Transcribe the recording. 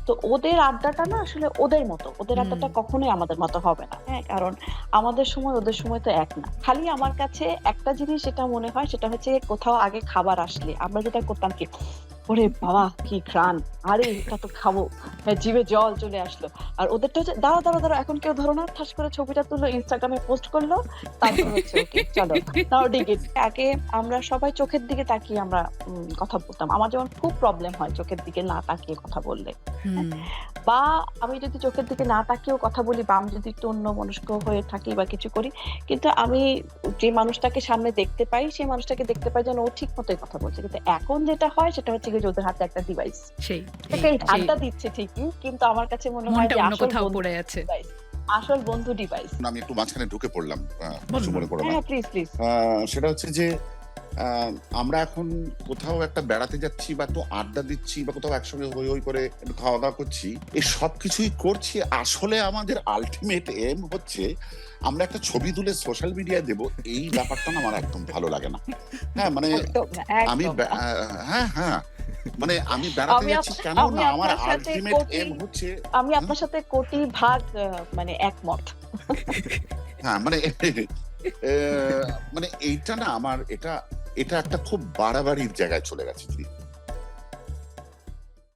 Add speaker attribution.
Speaker 1: তো ওদের আড্ডাটা না আসলে ওদের মতো, ওদের আড্ডাটা কখনোই আমাদের মতো হবে না। হ্যাঁ, কারণ আমাদের সময় ওদের সময় তো এক না। খালি আমার কাছে একটা জিনিস যেটা মনে হয় সেটা হচ্ছে কোথাও আগে খাবার আসলে আমরা যেটা করতাম কি, ওরে বাবা কি ঘ্রাণ, আরে এটা তো খাবো, হ্যাঁ, জিভে জল চলে আসলো। আর ওদেরটা হচ্ছে দাঁড়া দাঁড়া দাঁড়া, এখন কেউ ধরো না, ঠাস করে ছবিটা তুললো, ইনস্টাগ্রামে পোস্ট করলো, তারপর হচ্ছে ওকে চলো নাও ডিগিট। আগে আমরা সবাই চোখের দিকে তাকিয়ে আমরা কথা বলতাম। আমার যেমন খুব প্রবলেম হয় চোখের দিকে না তাকিয়ে কথা বললে, হ্যাঁ? বা আমি যদি চোখের দিকে না তাকিয়েও কথা বলি, বা আমি যদি একটু অন্যমনস্ক হয়ে থাকি বা কিছু করি, কিন্তু আমি যে মানুষটাকে সামনে দেখতে পাই সেই মানুষটাকে দেখতে পাই যেন ও ঠিক মতোই কথা বলছে। কিন্তু এখন যেটা হয় সেটা হচ্ছে কি যে ওদের হাতে একটা ডিভাইস,
Speaker 2: সেই
Speaker 1: ওকে আড্ডা দিচ্ছে ঠিকই, কিন্তু আমার কাছে মনে হয়
Speaker 2: মনটা
Speaker 1: যে
Speaker 2: অন্য
Speaker 1: আসল
Speaker 2: কোথাও
Speaker 1: বন্ধু
Speaker 2: পড়ে আছে।
Speaker 1: ডিভাইস, আসল বন্ধু ডিভাইস।
Speaker 3: আমি একটু মাঝখানে ঢুকে পড়লাম,
Speaker 2: বলুন
Speaker 3: কিছু
Speaker 2: না।
Speaker 3: মনে করো না।
Speaker 1: হ্যাঁ প্লিজ প্লিজ।
Speaker 3: সেটা হচ্ছে যে আমরা এখন কোথাও একটা বেড়াতে যাচ্ছি বা একটু আড্ডা দিচ্ছি বা কোথাও একসঙ্গে হই হই করে একটু খাওয়া দাওয়া করছি, এই সব কিছুই করছি আসলে আমাদের আলটিমেট এম হচ্ছে আমরা একটা ছবি তুলে সোশ্যাল মিডিয়ায় দেব। এই ব্যাপারটা না আমার একদম ভালো লাগে না। হ্যাঁ মানে
Speaker 1: একদম না,
Speaker 3: আমি
Speaker 1: একদম না।
Speaker 3: হ্যাঁ হ্যাঁ মানে আমি বেড়াতে
Speaker 1: আমি
Speaker 3: যাচ্ছি কেন
Speaker 1: আমি
Speaker 3: না, আমার
Speaker 1: আপনার সাথে
Speaker 3: আলটিমেট এম হচ্ছে
Speaker 1: আমি আপনার সাথে কোটি ভাগ মানে একমত।
Speaker 3: হ্যাঁ মানে মানে এইটা না আমার এটা এটা একটা খুব বাড়াবাড়ির জায়গায় চলে গেছে।